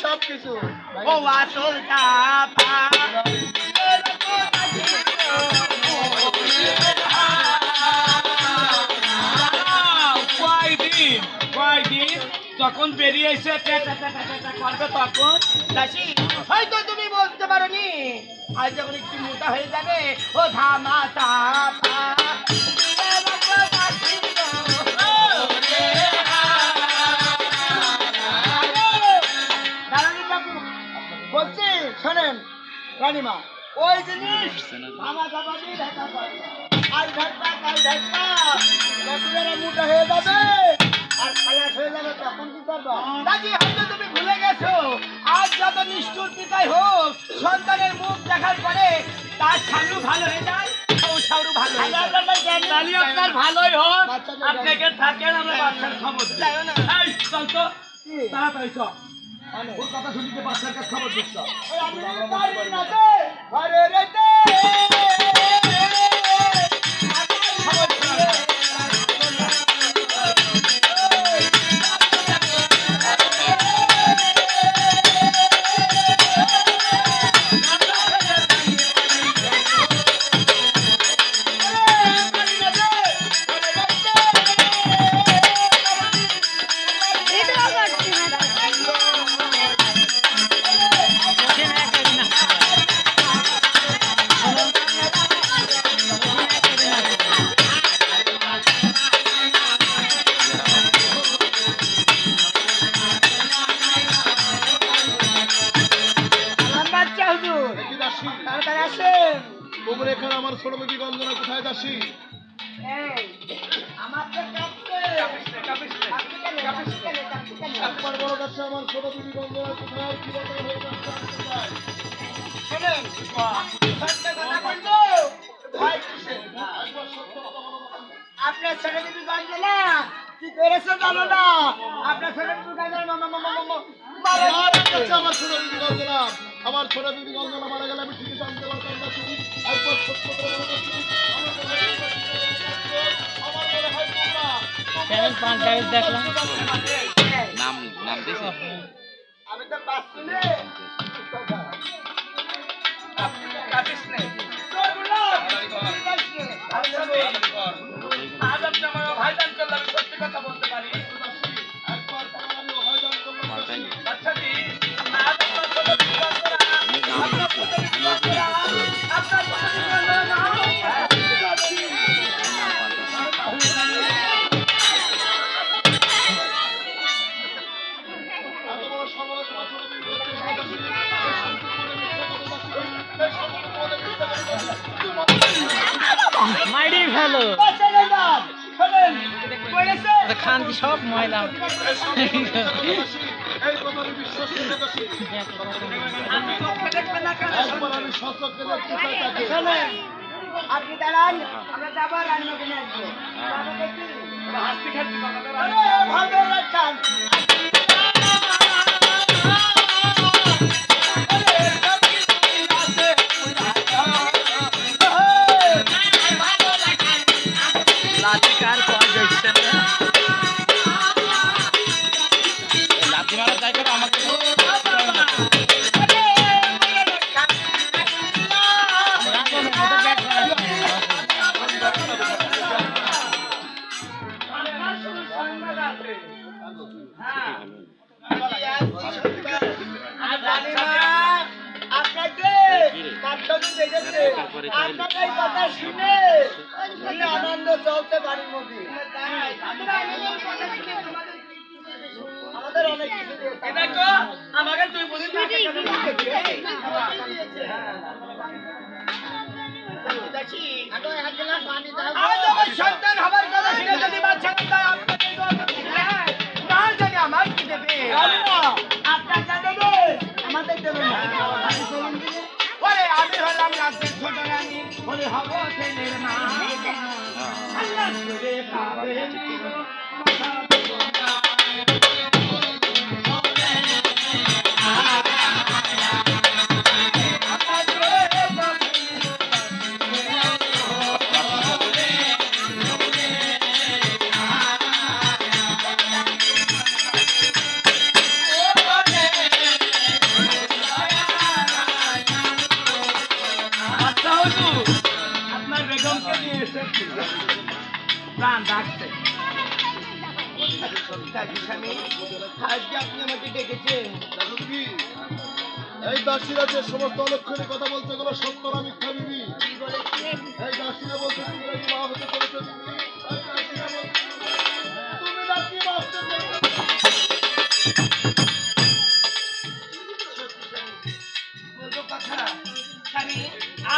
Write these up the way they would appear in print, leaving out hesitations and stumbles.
সব কিছু ও আসল চাপা কয়দিন যখন বেরিয়ে এসে করবে তখন দাসি হয়তো তুমি বলতে পারোনি আজ যখন একটু মোটা হয়ে যাবে ও ধামা চাপা বলছি শোনেন রানীমা ওই জিনিস ধামা চাপা দিয়ে ঢাকা করে আজ ঢাকা কাল ঢাকা যখন এরা মোটা হয়ে যাবে আর খালাস হয়ে যাবে তখন কি করবো দাদি হয়তো তুমি ভুলে গেছো আজ যত নিষ্ঠুর পিতাই হোক সন্তানের মুখ দেখার পরে তার সামনে ভালো হয়ে যায় সাউরু ভালো হয়ে যায় তাহলে আপনার ভালোই হোক আপনাকে থাকেন আমরা বাচ্চার খবর যাই না এই চল তো তাড়াতাড়ি চল ওর কথা শুনিতে বাচ্চার কাছে খবর দিচ্ছ ঘরে রেতে তোমরা এখানে আমার ছোট বেবি গঞ্জনা কোথায় যাচ্ছি একবার বড় যাচ্ছে আমার ছোট বেবি গঞ্জনা কোথায় কি ব্যাপার হয়ে যাচ্ছে আপনার ছেলে দিদি গঞ্জে না কি করেছে জানো না আপনার ছেলে দিদি গঞ্জে আমার ছোট বেবি গঞ্জনা আমার ছোট বেবি গঞ্জনা মারা গেলে আমি ঠিকই জানতে পারতাম না তুমি একবার সত্য করে বলো তো তুমি আমার মনে হয় দেখলাম নাম নাম দিয়েছে আমি তো পাচ্ছি না আজ আপনি আমার ভাইজান করলে আমি সত্যি কথা বলতে পারি বাচ্চাটি আজ আপনার ছোট মাইরি ভালো খান্তি সব ময়লা আপনি দাঁড়ান আমরা যাবো রান্না কিনে আসবো হাসতে খেলতে ভালো রাখান লাঠিকার কল দেখছেন লাঠি মারা যাই করে আমাকে আপনার কথা শুনে আনন্দ চলতে বাড়ির মধ্যে আমাদের অনেক কিছু দেখো আমাকে তুই বলিস সন্তান হবার কথা শুনে যদি বাচ্চা আমার কি দেবে আপনার যা দেবে আমাদের দেবে না আমি হলাম রাজ্যের ছোট রানী বলে হব ছেলের মা আল্লাহ করে খাবে ডাকছে। স্বামী আজকে আপনি আমাকে ডেকেছেন দেখো কি এই দাসীরা যে সমস্ত অলক্ষণে কথা বলছে এগুলো সত্য না মিথ্যা বিবি? কি বলেছেন? এই দাসীরা বলছে তুমি নাকি মা হতে চলেছো তুমি। এই দাসীরা বলছে তুমি নাকি মা হতে চলেছো। বলবো কথা স্বামী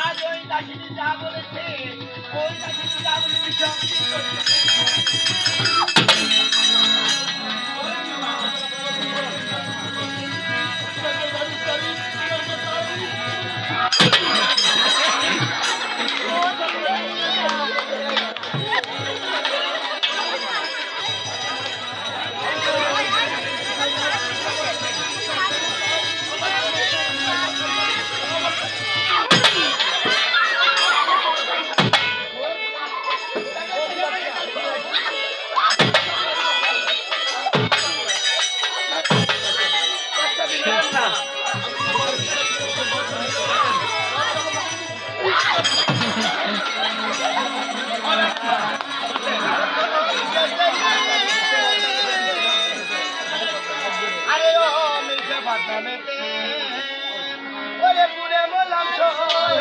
আজ ওই দাসিনী যা বলেছে ওই দাসিনী যা বলেছে সব ঠিক করছে। আরে ও মিশে বাদামেতে ওরে পুরে মোলাম ছয়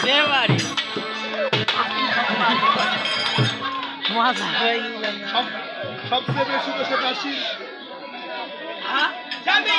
দেবাড়ি মজা হয়ে গেল। সবচেয়ে বেশি তো সে দাসী স্বামী